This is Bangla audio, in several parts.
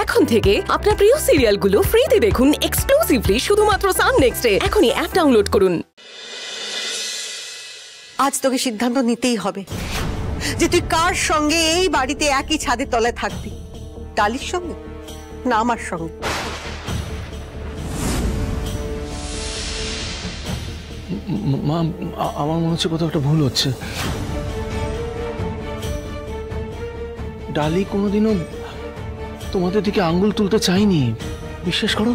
এখন থেকে আপনার প্রিয় সিরিয়ালগুলো ফ্রিতে দেখুন এক্সক্লুসিভলি শুধুমাত্র সান নেক্সটে। এখনই অ্যাপ ডাউনলোড করুন। আজ তোকে সিদ্ধান্ত নিতেই হবে যে তুই কার সঙ্গে এই বাড়িতে একই ছাদের তলায় থাকবি, ডালির সঙ্গে না আমার সঙ্গে। মা, আমার মনে হচ্ছে কোথাও একটা ভুল হচ্ছে। ডালি কোনোদিনও তোমাদের দিকে আঙ্গুল তুলতে চাইনি, বিশ্বাস করো।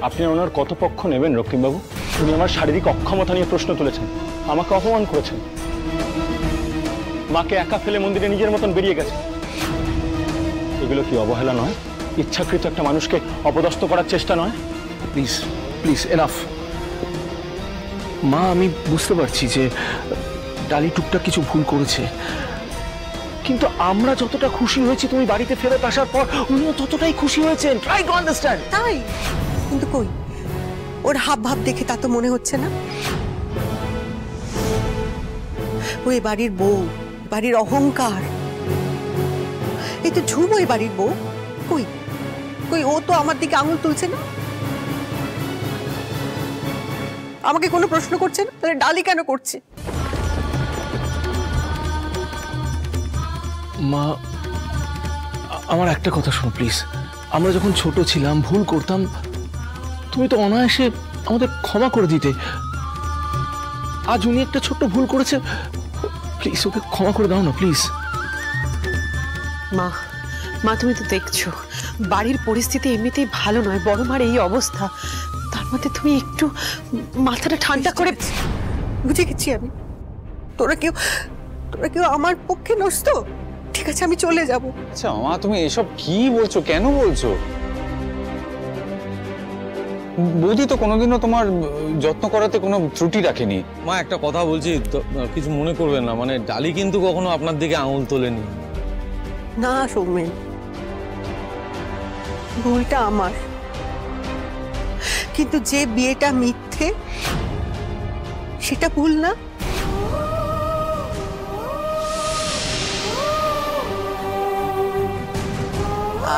আপনি ওনার কত পক্ষ নেবেন রক্তিমবাবু? উনি আমার শারীরিক অক্ষমতা নিয়ে প্রশ্ন তুলেছেন, আমাকে অপমান করেছেন, মাকে একা ফেলে মন্দিরে নিজের মতন বেরিয়ে গেছে। এগুলো কি অবহেলা নয়? ইচ্ছাকৃত একটা মানুষকে অপদস্থ করার চেষ্টা নয়? Please please enough. মা, আমি বুঝতে পারছি যে ডালি টুকটাক কিছু ভুল করেছে, কিন্তু আমরা যতটা খুশি হয়েছি তুমি বাড়িতে ফেরত আসার পর, উনিও ততটাই খুশি হয়েছেন। Try to understand. তাই কিন্তু কই, ওর হাব ভাব দেখে তা তো মনে হচ্ছে না। ওই বাড়ির বউ, বাড়ির অহংকার। এই তো ঝুম ওই বাড়ির বউ। কই কই, ও তো আমার দিকে আঙুল তুলছে না, আমাকে কোনো প্রশ্ন করছে না। তাহলে ডালি কেন করছে? মা, আমার একটা কথা শোনো প্লিজ। আমরা যখন ছোট ছিলাম, ভুল করতাম, তুমি তো অনায়াসে আমাদের ক্ষমা করে দিতে। আজ উনি একটা ছোট্ট ভুল করেছে, প্লিজ ওকে ক্ষমা করে দাও না প্লিজ। মা, মা তুমি তো দেখছো বাড়ির পরিস্থিতি এমনিতেই ভালো নয়, বড় মার এই অবস্থা, তার মধ্যে তুমি একটু মাথাটা ঠান্ডা করে। বুঝে গেছি আমি, তোরা কেউ আমার পক্ষে নস তো। ঠিক আছে, আমি চলে যাব। আচ্ছা মা, তুমি এসব কি বলছো, কেন বলছো? বৌদি তো কোনোদিনও তোমার যত্ন করাতে কোনো ত্রুটি রাখেনি। মা, একটা কথা বলছি, কিছু মনে করবেন না, মানে ডালি কিন্তু কখনো আপনার দিকে আঙুল তোলেনি। না সৌমেন, ভুলটা আমার, কিন্তু যে বিয়েটা মিথ্যে সেটা ভুল না।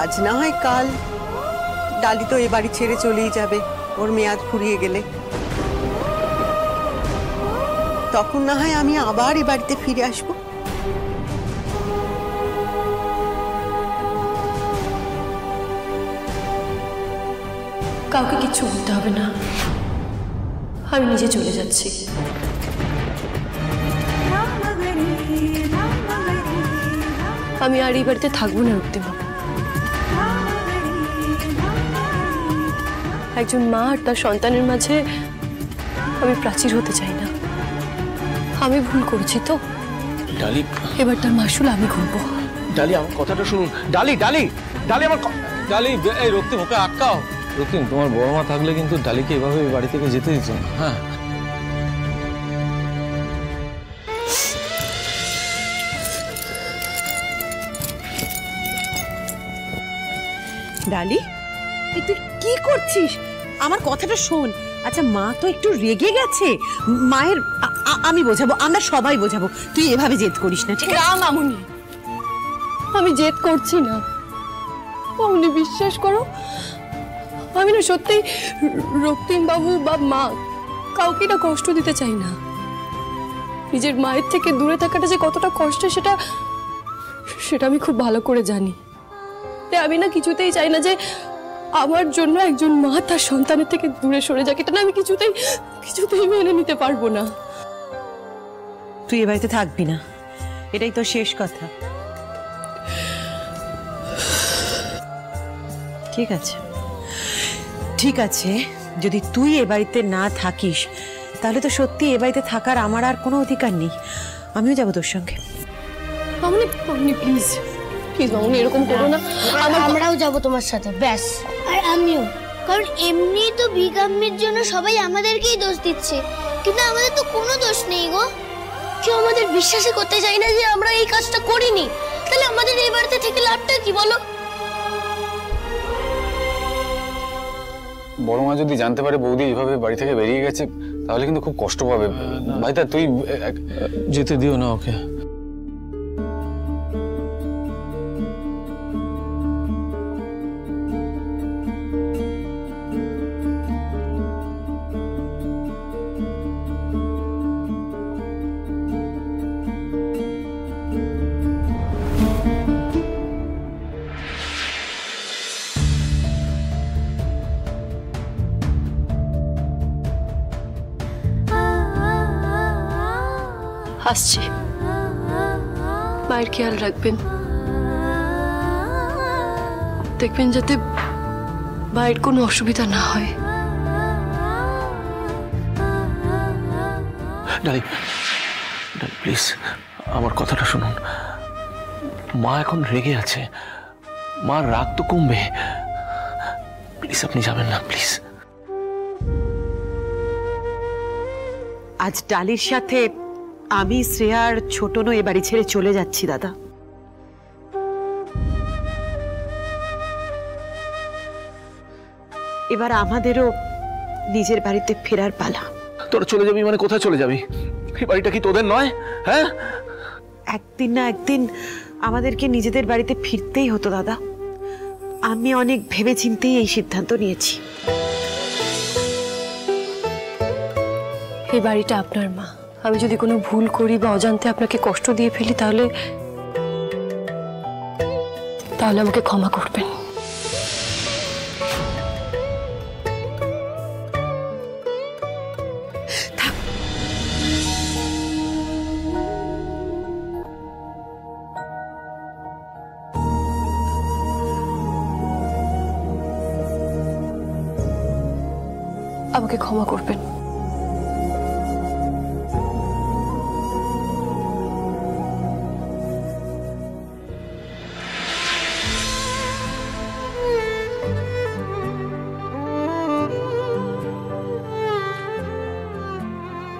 আজ না হয় কাল ডালি তো এ বাড়ি ছেড়ে চলেই যাবে, ওর মেয়াদ ফুরিয়ে গেলে। তখন না হয় আমি আবার এ বাড়িতে ফিরে আসবো। কাউকে কিচ্ছু বলতে হবে না, আমি নিজে চলে যাচ্ছি। আমি আর এই বাড়িতে থাকবো না রক্তিমবাবু। একজন মা আর তার সন্তানের মাঝে আমি প্রাচীর হতে চাই না। আমি ভুল করেছি তো, ডালি এবার তার মাসুল আমি ঘুরবো। ডালি, আমার কথাটা শুনুন। ডালি ডালি ডালি, আমার ডালি, এই রক্তিম, ওকে আটকাও। রক্তিম, তোমার বড় মা থাকলে কিন্তু ডালিকে এভাবে বাড়ি থেকে যেতে দিত না। হ্যাঁ, ডালি, তুই কি করছিস? আমার কথাটা শোন। আচ্ছা, মা তো একটু রেগে গেছে, মায়ের আমি বোঝাবো, আমরা সবাই বোঝাবো। তুই এভাবে জেদ করিস না, ঠিক আছে? না মামুনি, আমি জেদ করছি না মামুনি, বিশ্বাস করো। আমি না সত্যি রক্তিম বাবু বা মা কাউকে না কষ্ট দিতে চাই না। নিজের মায়ের থেকে দূরে থাকাটা যে কতটা কষ্ট সেটা আমি খুব ভালো করে জানি। তাই আমি না কিছুতেই চাই না যে আমার জন্য একজন মা তার সন্তানের থেকে দূরে সরে যাক। এটা না আমি কিছুতেই মেনে নিতে পারবো না। তুই এ বাড়িতে থাকবি না, এটাই তোর শেষ কথা। ঠিক আছে, ঠিক আছে, যদি তুই এ বাড়িতে না থাকিস তাহলে তো সত্যি এ বাড়িতে থাকার আমার আর কোনো অধিকার নেই। আমিও যাবো তোর সঙ্গে। মামুনি প্লিজ প্লিজ মামুনি, এরকম করো না। আমরাও যাবো তোমার সাথে, ব্যাস। আর আমিও, কারণ এমনি তো ভিকাম্মির জন্য সবাই আমাদেরকেই দোষ দিচ্ছে, কিন্তু আমাদের তো কোনো দোষ নেই গো। কেউ আমাদের বিশ্বাসই করতে চায় না যে আমরা এই কাজটা করিনি। তাহলে আমাদের এই বাড়িতে থেকে লাভটা কি বলো? বড় মা যদি জানতে পারে বৌদি এইভাবে বাড়ি থেকে বেরিয়ে গেছে, তাহলে কিন্তু খুব কষ্ট পাবে। ভাইটা তুই যেতে দিও না ওকে। আসছি, মায়ের খেয়াল রাখবেন, দেখবেন যাতে মায়ের কোনো অসুবিধা না হয়। ডার্লিং, প্লিজ আমার কথাটা শুনুন। মা এখন রেগে আছে, মার রাগ তো কমবে। প্লিজ আপনি যাবেন না, প্লিজ। আজ ডালির সাথে আমি, শ্রেয়া আর ছোটনও এ বাড়ি ছেড়ে চলে যাচ্ছি দাদা। এবার আমাদেরও নিজের বাড়িতে ফেরার পালা। তোরা চলে যাবি মানে কোথায় চলে যাবি? এই বাড়িটা কি তোদের নয়? হ্যাঁ, একদিন না একদিন আমাদেরকে নিজেদের বাড়িতে ফিরতেই হতো দাদা। আমি অনেক ভেবে চিন্তেই এই সিদ্ধান্ত নিয়েছি। এই বাড়িটা আপনার মা, আমি যদি কোনো ভুল করি বা অজান্তে আপনাকে কষ্ট দিয়ে ফেলি তাহলে আমাকে ক্ষমা করবেন। আমাকে ক্ষমা করবেন।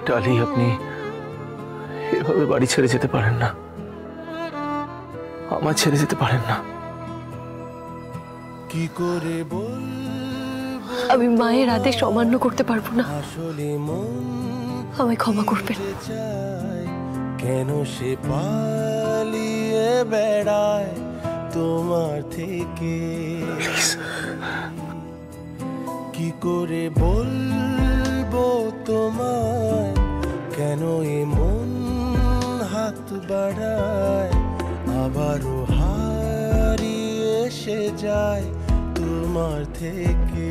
ডালি, আপনি এভাবে বাড়ি ছেড়ে যেতে পারেন না, আমার ছেড়ে যেতে পারেন না। কি করে বল, আমি মায়ের আদেশ অমান্য করতে পারবো না, আমায় ক্ষমা করবেন। কেন সে পালিয়ে বেড়ায় তোমার থেকে? কি করে বলবো তোমায়, কেন এমন হাত বাড়ায়, আবারও হারিয়ে এসে যায় তোমার থেকে?